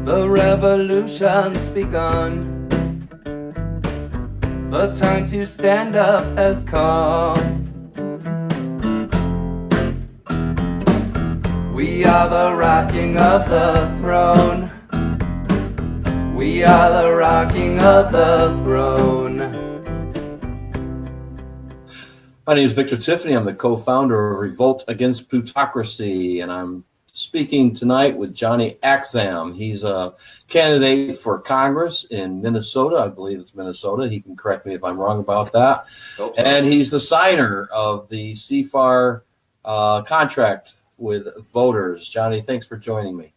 The revolution's begun. The time to stand up has come. We are the rocking of the throne. We are the rocking of the throne. My name is Victor Tiffany. I'm the co-founder of Revolt Against Plutocracy, and I'm speaking tonight with Johnny Akzam. He's a candidate for Congress in Minnesota. I believe it's Minnesota. He can correct me if I'm wrong about that. Hope so. And he's the signer of the CFAR contract with voters. Johnny, thanks for joining me.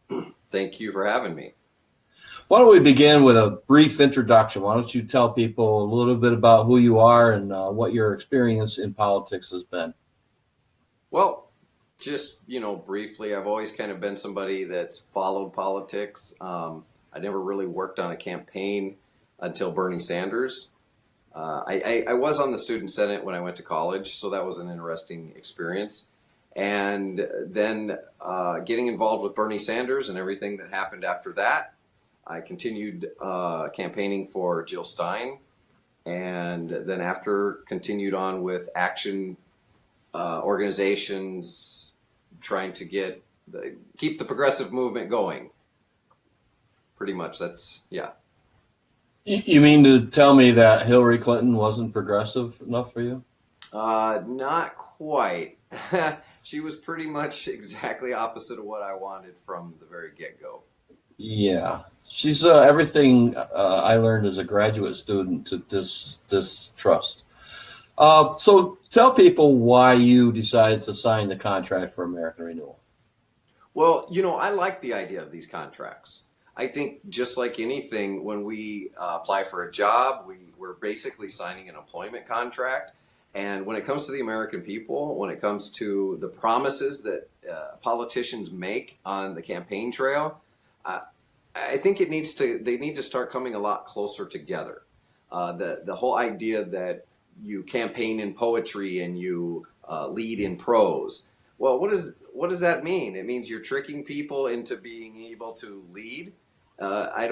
Thank you for having me. Why don't we begin with a brief introduction? Why don't you tell people a little bit about who you are and what your experience in politics has been? Well, just, briefly, I've always kind of been somebody that's followed politics. I never really worked on a campaign until Bernie Sanders. I was on the student senate when I went to college, so that was an interesting experience. And then getting involved with Bernie Sanders and everything that happened after that, I continued campaigning for Jill Stein, and then after continued on with action organizations trying to keep the progressive movement going. Pretty much, yeah. You mean to tell me that Hillary Clinton wasn't progressive enough for you? Not quite. She was pretty much exactly opposite of what I wanted from the very get-go. Yeah, she's everything I learned as a graduate student to distrust. So tell people why you decided to sign the Contract for American Renewal. Well, I like the idea of these contracts. I think just like anything, when we apply for a job, we're basically signing an employment contract. And when it comes to the American people, when it comes to the promises that politicians make on the campaign trail, I think they need to start coming a lot closer together. The whole idea that you campaign in poetry and you lead in prose. Well, what does that mean? It means you're tricking people into being able to lead. I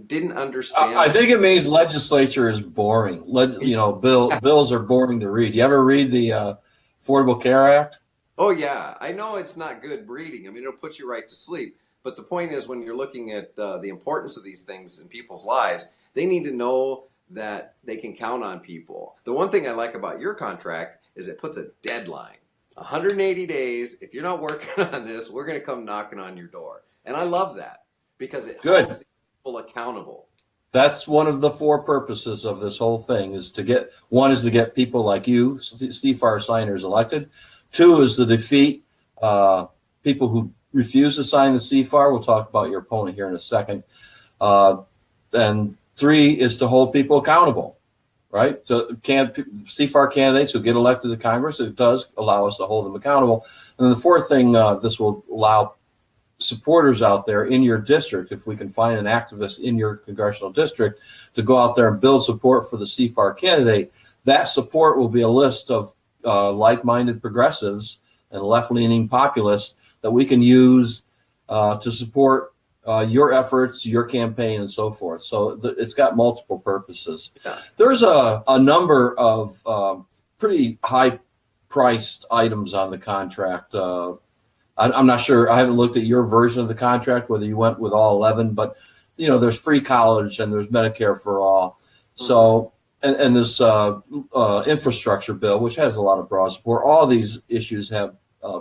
didn't understand. I think it means legislature is boring. Bills are boring to read. You ever read the Affordable Care Act? Oh yeah, I know it's not good reading. I mean, it'll put you right to sleep. But the point is, when you're looking at the importance of these things in people's lives, they need to know that they can count on people. The one thing I like about your contract is it puts a deadline. 180 days, if you're not working on this, we're going to come knocking on your door. And I love that because it holds people accountable. That's one of the four purposes of this whole thing is to get people like you, CFAR signers, elected. Two is to defeat people who refuse to sign the CFAR. We'll talk about your opponent here in a second. And three is to hold people accountable, right? So CFAR candidates who get elected to Congress, it does allow us to hold them accountable. And then the fourth thing, this will allow supporters out there in your district, if we can find an activist in your congressional district, to go out there and build support for the CFAR candidate. That support will be a list of like-minded progressives and left-leaning populists that we can use to support your efforts, your campaign, and so forth. So it's got multiple purposes. There's a number of pretty high-priced items on the contract. I'm not sure. I haven't looked at your version of the contract, whether you went with all 11, but there's free college and there's Medicare for all. So and this infrastructure bill, which has a lot of broad support. All these issues have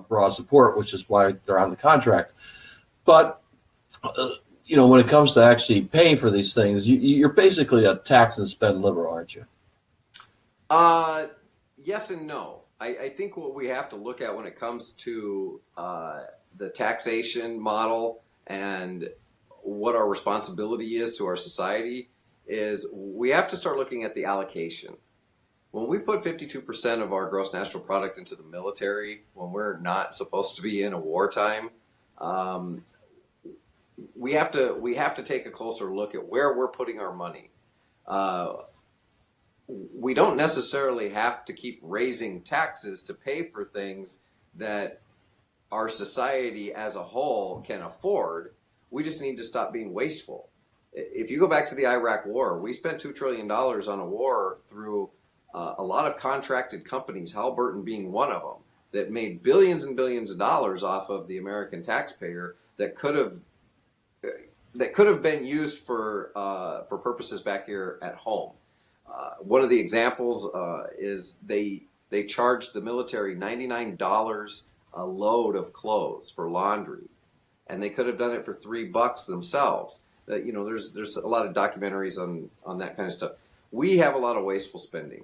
broad support, which is why they're on the contract. But when it comes to actually paying for these things, you're basically a tax and spend liberal, aren't you? Yes and no. I think what we have to look at when it comes to the taxation model and what our responsibility is to our society is we have to start looking at the allocation. When we put 52% of our gross national product into the military, when we're not supposed to be in a wartime, we have to take a closer look at where we're putting our money. We don't necessarily have to keep raising taxes to pay for things that our society as a whole can afford. We just need to stop being wasteful. If you go back to the Iraq War, we spent $2 trillion on a war through a lot of contracted companies, Halliburton being one of them, that made billions and billions of dollars off of the American taxpayer that could have been used for purposes back here at home. One of the examples is they charged the military $99 a load of clothes for laundry, and they could have done it for $3 themselves. There's a lot of documentaries on that kind of stuff. We have a lot of wasteful spending.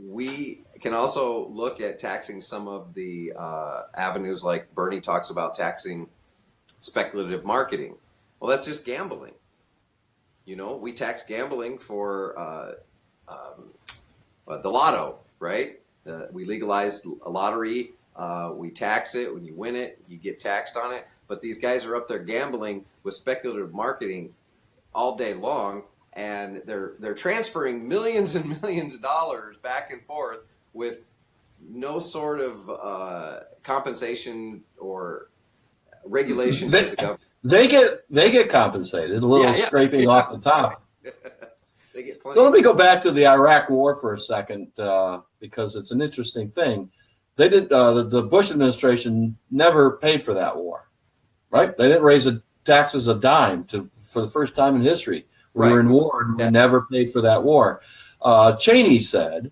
We can also look at taxing some of the avenues, like Bernie talks about taxing speculative marketing. Well, that's just gambling. We tax gambling for the lotto, right? We legalized a lottery. We tax it. When you win it, you get taxed on it. But these guys are up there gambling with speculative marketing all day long, and they're transferring millions and millions of dollars back and forth with no sort of compensation or regulation to the government. They get compensated, a little scraping off the top. They get plenty. So let me go back to the Iraq War for a second, because it's an interesting thing. They did the Bush administration never paid for that war, right? They didn't raise the taxes a dime for the first time in history. We were in war and we never paid for that war. Cheney said,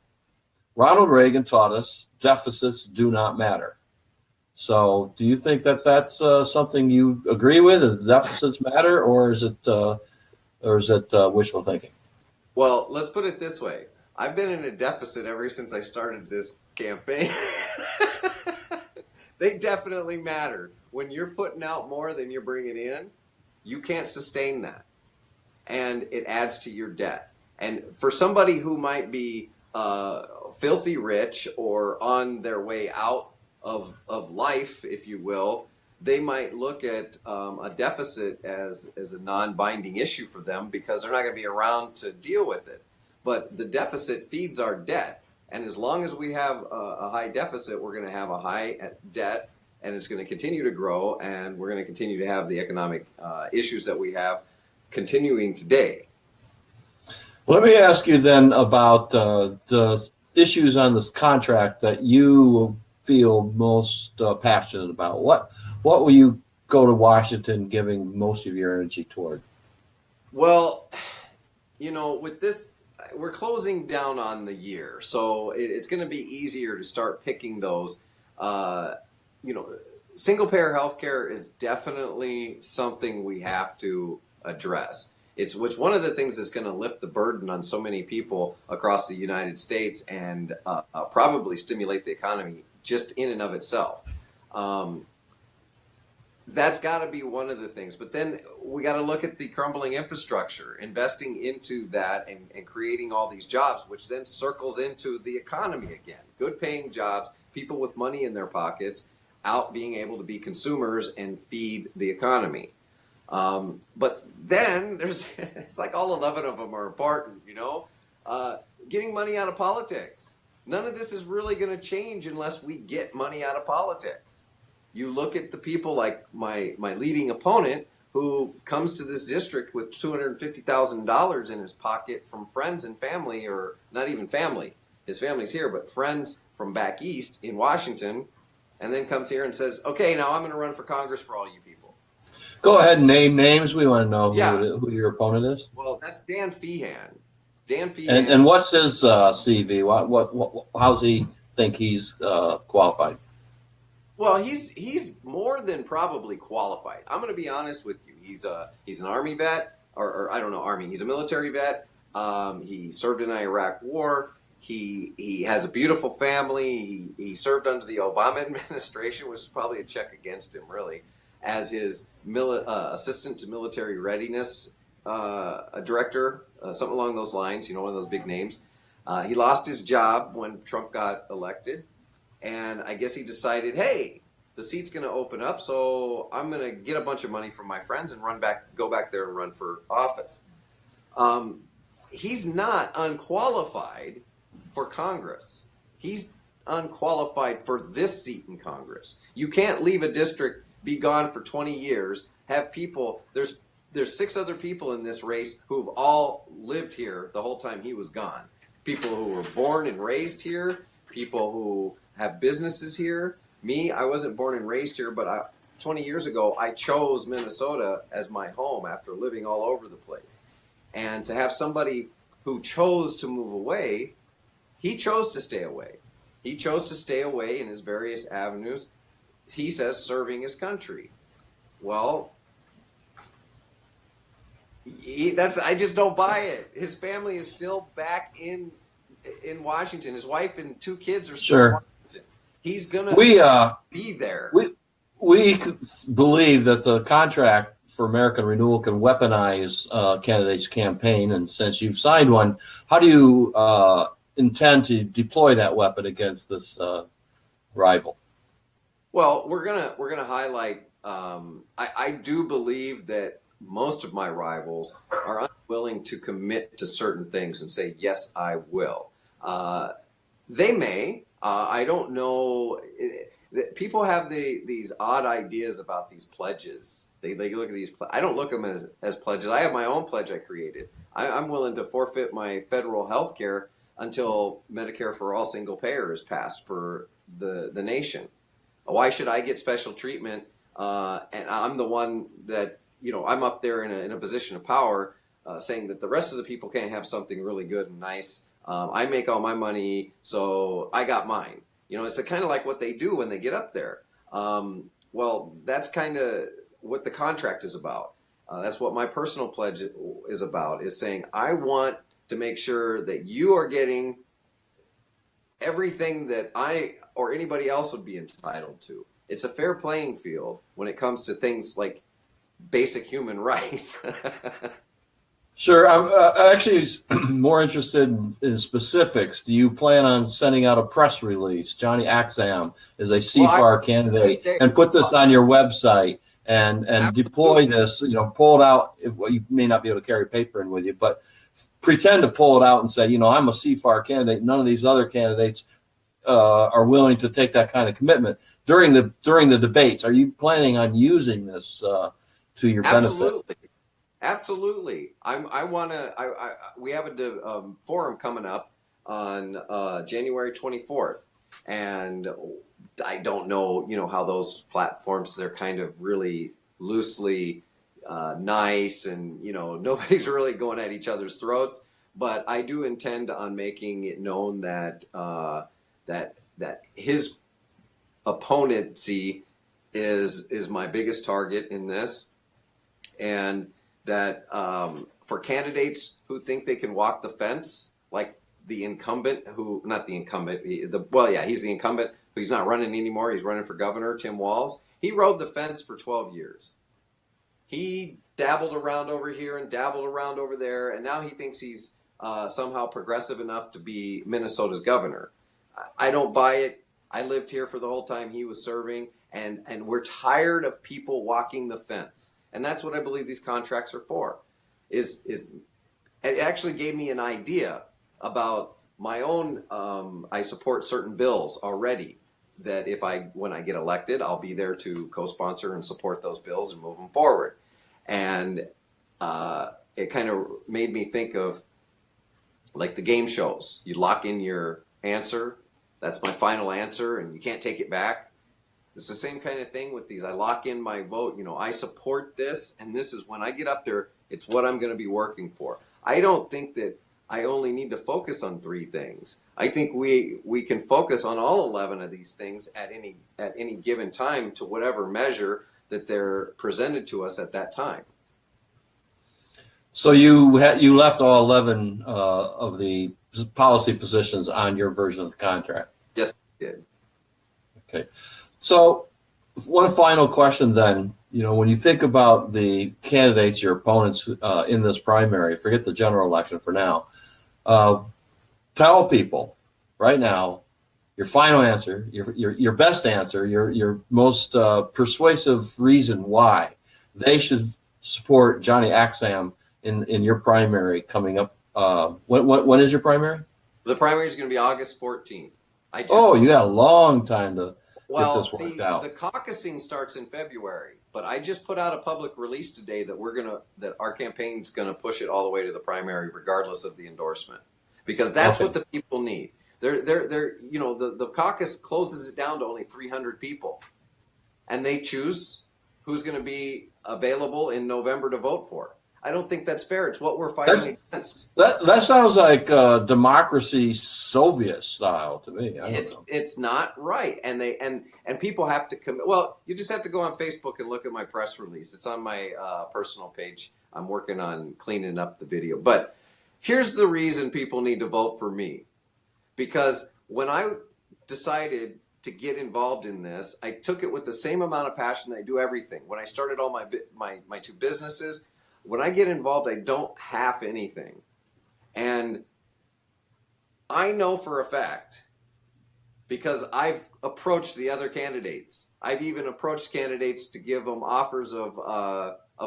Ronald Reagan taught us deficits do not matter. So do you think that that's something you agree with? Does deficits matter, or is it wishful thinking? Well, let's put it this way. I've been in a deficit ever since I started this campaign. They definitely matter. When you're putting out more than you're bringing in, you can't sustain that. And it adds to your debt. And for somebody who might be filthy rich or on their way out of life, if you will, they might look at a deficit as a non-binding issue for them because they're not going to be around to deal with it. But the deficit feeds our debt. And as long as we have a high deficit, we're going to have a high debt, and it's going to continue to grow, and we're going to continue to have the economic issues that we have continuing today. Let me ask you then about the issues on this contract that you feel most passionate about. What will you go to Washington giving most of your energy toward? Well, with this, we're closing down on the year, so it's going to be easier to start picking those. Single-payer healthcare is definitely something we have to address. It's one of the things that's going to lift the burden on so many people across the United States and probably stimulate the economy just in and of itself. That's got to be one of the things. But then we got to look at the crumbling infrastructure, investing into that and creating all these jobs, which then circles into the economy again. Good paying jobs, people with money in their pockets, out being able to be consumers and feed the economy. But then it's like all 11 of them are important, getting money out of politics. None of this is really going to change unless we get money out of politics. You look at the people like my leading opponent, who comes to this district with $250,000 in his pocket from friends and family, or not even family. His family's here, but friends from back east in Washington, and then comes here and says, okay, now I'm going to run for Congress for all you people. Go ahead and name names. We want to know who your opponent is. Well, that's Dan Feehan. Dan Feehan. And what's his CV? What how's he think he's qualified? Well, he's more than probably qualified. I'm going to be honest with you. He's an Army vet, or I don't know, Army. He's a military vet. He served in the Iraq War. He has a beautiful family. He served under the Obama administration, which is probably a check against him, really, as his assistant to military readiness director, something along those lines. One of those big names. He lost his job when Trump got elected. And I guess he decided, hey, the seat's going to open up, so I'm going to get a bunch of money from my friends and go back there and run for office. He's not unqualified for Congress. He's unqualified for this seat in Congress. You can't leave a district, be gone for 20 years, have people. There's 6 other people in this race who've all lived here the whole time he was gone. People who were born and raised here, people who have businesses here. Me, I wasn't born and raised here, but 20 years ago, I chose Minnesota as my home after living all over the place. And to have somebody who chose to move away, he chose to stay away. He chose to stay away in his various avenues. He says serving his country. Well, I just don't buy it. His family is still back in Washington. His wife and 2 kids are still in Washington. He's gonna be there. We believe that the Contract for American Renewal can weaponize candidates' campaign, and since you've signed one, how do you intend to deploy that weapon against this rival? Well, we're gonna highlight. I do believe that most of my rivals are unwilling to commit to certain things and say, yes, I will. They may. I don't know. People have these odd ideas about these pledges. They look at these. I don't look at them as pledges. I have my own pledge I created. I'm willing to forfeit my federal health care until Medicare for all single payer is passed for the nation. Why should I get special treatment? And I'm the one that, I'm up there in a position of power, saying that the rest of the people can't have something really good and nice. I make all my money, so I got mine. It's kind of like what they do when they get up there. Well, that's kind of what the contract is about. That's what my personal pledge is about, is saying I want to make sure that you are getting everything that I or anybody else would be entitled to. It's a fair playing field when it comes to things like basic human rights. Sure. I'm actually more interested in specifics. Do you plan on sending out a press release? Johnny Akzam is a CFAR candidate, and put this on your website and deploy this, pull it out. If you may not be able to carry paper in with you, but pretend to pull it out and say, I'm a CFAR candidate. None of these other candidates are willing to take that kind of commitment during the debates. Are you planning on using this to your benefit? Absolutely. We have a forum coming up on January 24th, and I don't know, how those platforms, they're kind of really loosely nice, and nobody's really going at each other's throats. But I do intend on making it known that that his opponency is my biggest target in this, and that for candidates who think they can walk the fence, like the incumbent, he's the incumbent, but he's not running anymore. He's running for governor, Tim Walz. He rode the fence for 12 years. He dabbled around over here and dabbled around over there, and now he thinks he's somehow progressive enough to be Minnesota's governor. I don't buy it. I lived here for the whole time he was serving, and we're tired of people walking the fence. And that's what I believe these contracts are for. It actually gave me an idea about my own. I support certain bills already that when I get elected, I'll be there to co-sponsor and support those bills and move them forward. And it kind of made me think of like the game shows. You lock in your answer. That's my final answer, and you can't take it back. It's the same kind of thing with these. I lock in my vote. I support this, and this is when I get up there, it's what I'm going to be working for. I don't think that I only need to focus on 3 things. I think we can focus on all 11 of these things at any given time to whatever measure that they're presented to us at that time. So you left all 11 of the policy positions on your version of the contract? Yes, I did. Okay. So one final question then, when you think about the candidates, your opponents in this primary, forget the general election for now, tell people right now your final answer, your best answer, your most persuasive reason why they should support Johnny Akzam in your primary coming up. When is your primary? The primary is going to be August 14th. You got a long time to get this worked out. The caucusing starts in February. But I just put out a public release today that our campaign's gonna push it all the way to the primary, regardless of the endorsement, because that's Okay. what the people need. The caucus closes it down to only 300 people, and they choose who's going to be available in November to vote for. I don't think that's fair. It's what we're fighting against. That sounds like democracy Soviet style to me. I don't know. It's not right, and people have to commit. Well, you just have to go on Facebook and look at my press release. It's on my personal page. I'm working on cleaning up the video, but here's the reason people need to vote for me, because when I decided to get involved in this, I took it with the same amount of passion that I do everything. When I started all my two businesses, when I get involved, I don't half anything. And I know for a fact, because I've approached the other candidates. I've even approached candidates to give them offers of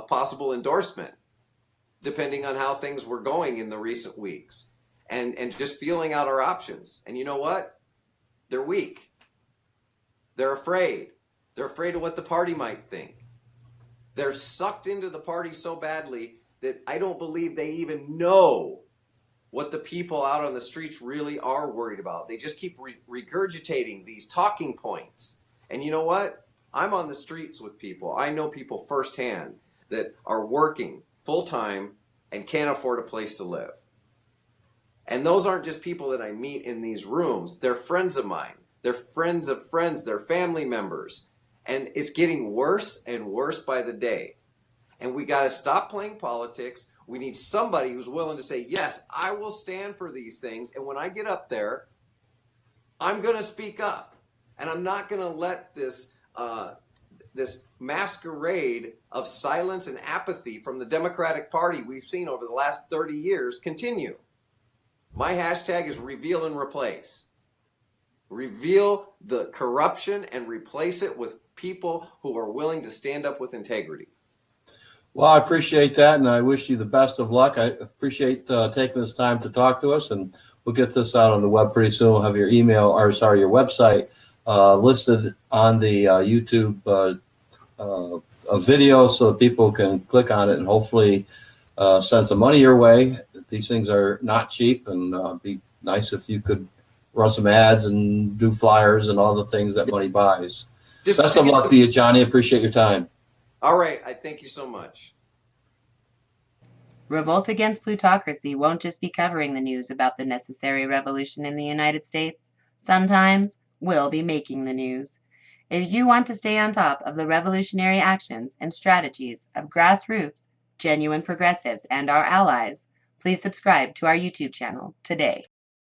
possible endorsement, depending on how things were going in the recent weeks, and just feeling out our options. And you know what? They're weak. They're afraid. They're afraid of what the party might think. They're sucked into the party so badly that I don't believe they even know what the people out on the streets really are worried about. They just keep regurgitating these talking points. And you know what? I'm on the streets with people. I know people firsthand that are working full-time and can't afford a place to live. And those aren't just people that I meet in these rooms. They're friends of mine. They're friends of friends. They're family members. And it's getting worse and worse by the day. And we got to stop playing politics. We need somebody who's willing to say, yes, I will stand for these things. And when I get up there, I'm going to speak up. And I'm not going to let this masquerade of silence and apathy from the Democratic Party we've seen over the last 30 years continue. My hashtag is reveal and replace. Reveal the corruption and replace it with people who are willing to stand up with integrity. Well, I appreciate that, and I wish you the best of luck. I appreciate taking this time to talk to us, and we'll get this out on the web pretty soon. We'll have your your website listed on the YouTube video so that people can click on it and hopefully send some money your way. These things are not cheap, and it'd be nice if you could run some ads and do flyers and all the things that money buys. Best of luck to you, Johnny. Appreciate your time. All right. I thank you so much. Revolt Against Plutocracy won't just be covering the news about the necessary revolution in the United States. Sometimes we'll be making the news. If you want to stay on top of the revolutionary actions and strategies of grassroots, genuine progressives, and our allies, please subscribe to our YouTube channel today.